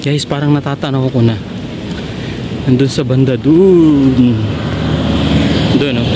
Guys, parang natatanaw ko na. Nandun sa banda, doon. Doon, oh.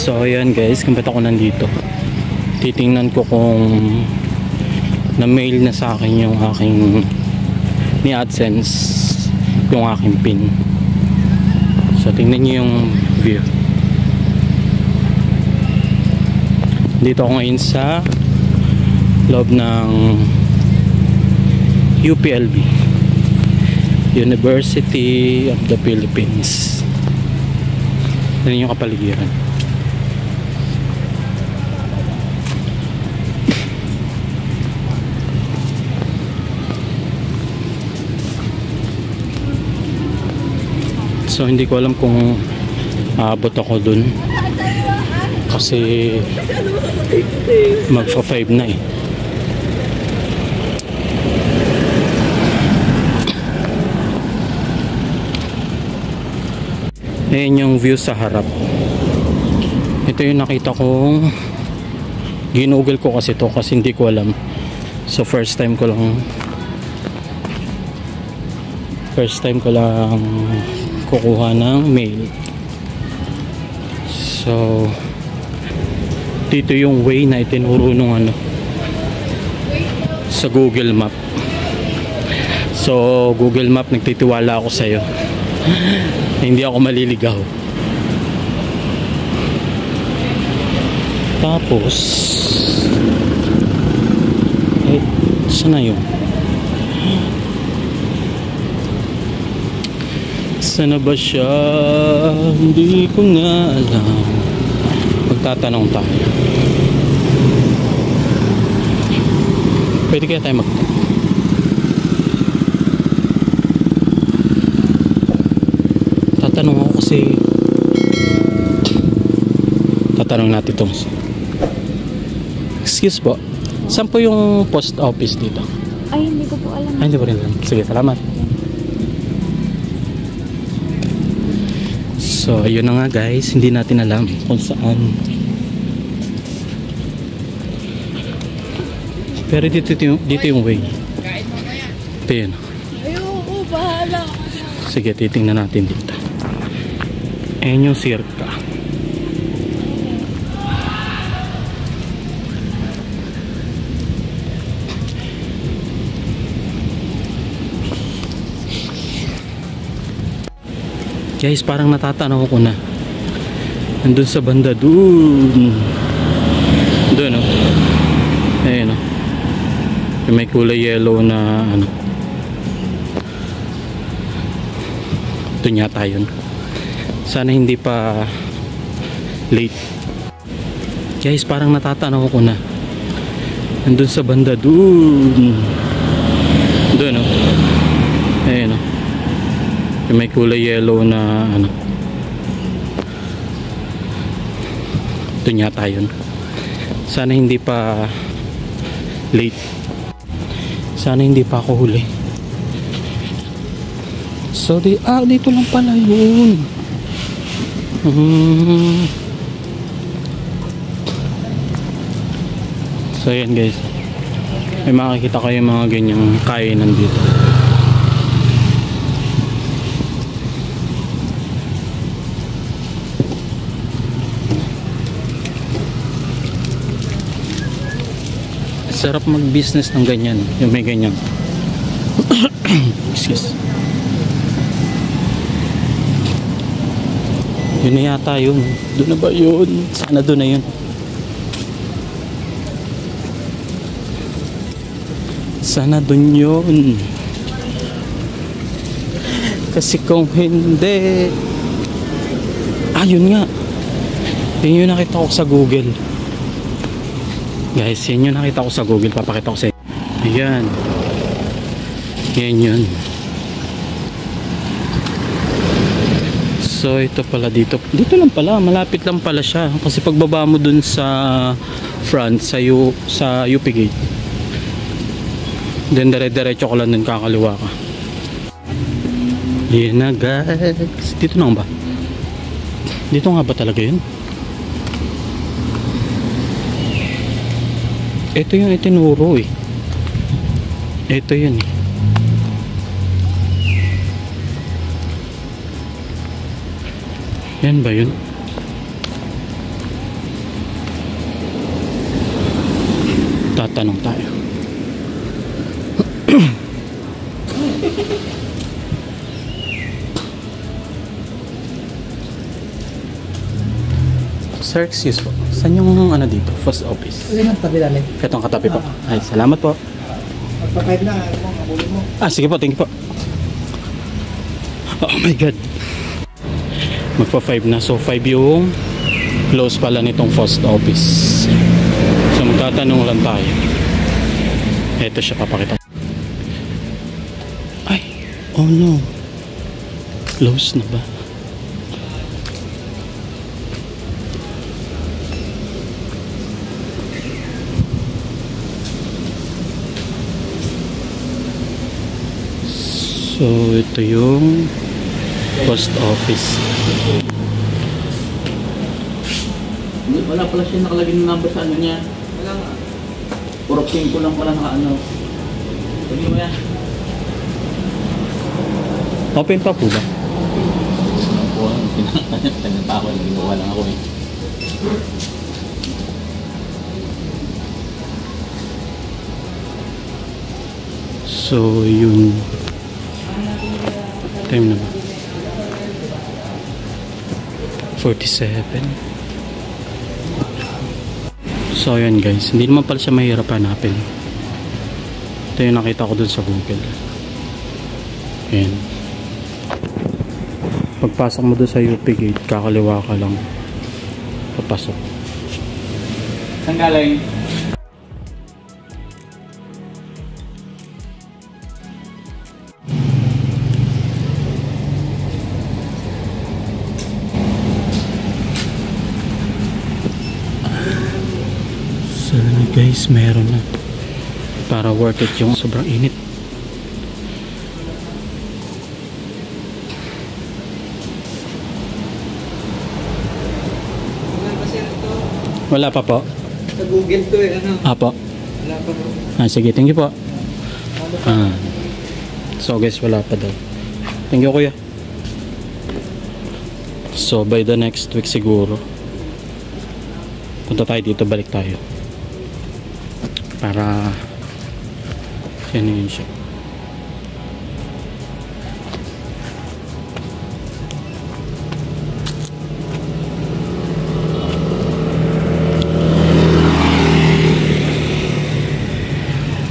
So ayan guys, kung ba't ako nandito, titingnan ko kung na-mail na sa akin yung aking ni AdSense, yung aking pin. So tingnan nyo yung view. Dito ako ngayon sa loob ng UPLB, University of the Philippines. Yan yung kapaligiran. So hindi ko alam kung aabot ako dun kasi magfa 5 na eh. Ayan yung view sa harap. Ito yung nakita kong ginugol ko kasi to kasi hindi ko alam. So first time ko lang kukuha ng mail. So dito yung way na itinuro nung ano sa Google Map. So Google Map, nagtitiwala ako sa'yo. Hindi ako maliligaw. Tapos saan na yun? Sana ba siya? Hindi ko nga alam. Magtatanong tayo. Pwede kaya tayo tatanong ako kasi tatanong natin ito. Excuse po, saan po yung post office dito? Ay, hindi ko po alam. Ay, hindi po rin alam. Sige, salamat. So, ayun na nga guys, hindi natin alam kung saan. Pero dito yung way. Ito yun. Ayoko, bahala. Sige, titingnan natin dito. Ayan yung circa. Guys, parang natatanaw ko na. Nandun sa banda, doon oh. Ayan oh. Yung may kulay yellow na ano. Doon yata yun. Sana hindi pa late. Guys, parang natatanaw ko na. Nandun sa banda, doon oh. Ayan oh. Yung may kulay yellow na ano. Doon yata yun. Sana hindi pa late. Sana hindi pa ako huli. So dito lang pala yun. So yan guys, may makikita kayo mga ganyang kainan dito. Sarap mag-business ng ganyan, yung may ganyan. Excuse. Yun na yata yun. Doon na ba yun? Sana doon na yun. Sana doon yun. Kasi kung hindi, yun nga. Yun yung nakita ko sa Google. Guys, yan yung nakita ko sa Google. Papakita ko sa inyo. Ayan. Yan yun. So ito pala dito. Dito lang pala. Malapit lang pala siya. Kasi pagbaba mo dun sa front, sa UP Gate, then dire-diretso ko lang dun, kakaliwa ka. Yan na guys. Dito na ba? Dito nga ba talaga yun? Ito yung itinuro eh. Ito yun eh. Yan ba yun? Tatanong tayo. Sir, excuse po. Saan yung ano dito? Post office? Kasi nang tabi namin. Itong katabi po. Ay, salamat po. Magpa-5 na, ano mo, mabulin mo. Sige po, thank you po. Oh my God. Magpa-5 na. So, 5 yung close pala nitong post office. So, magtatanong lang tayo. Ito siya, papakita. Ay, oh no. Close na ba? So, ito yung post office. Wala pala siya nakalagay ng number sa ano niya. Wala nga. Puro 5 lang pala naka ano. Sabi mo yan. Open pa po ba? Ano po, tinatapa ako, nagagawa lang ako eh. So, yun. Time na ba? 47. So, yun guys. Hindi naman pala siya mahirap hanapin. Ito yung nakita ko dun sa Google. Ayan. Pagpasok mo dun sa UP gate, kakaliwa ka lang. Papasok. Saan galing? So guys, meron na. Para worth it yung sobrang init. Wala pa po. Sa Google to eh, ano? Apo. Wala pa bro. Sige, thank you po. So guys, wala pa daw. Thank you kuya. So by the next week siguro punta tayo dito, balik tayo para yan yun siya.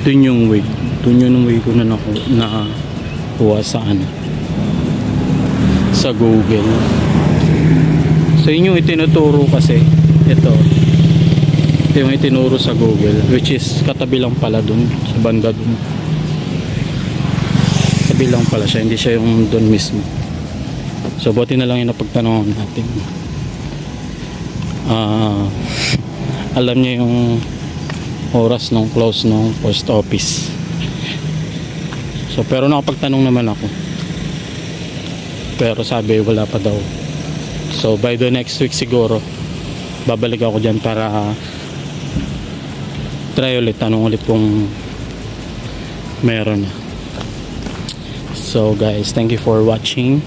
Dun yung way, ko na nakuha sa ano, sa Google. So yun yung itinuturo kasi ito yung itinuro sa Google, which is katabi lang pala dun sa banda dun, katabi lang pala siya, hindi siya yung dun mismo. So buti na lang yung napagtanungan natin. Alam niya yung oras ng close ng post office. So pero nakapagtanong naman ako, pero sabi wala pa daw. So by the next week siguro babalik ako dyan para try ulit, tanong ulit kung meron na. So guys, thank you for watching.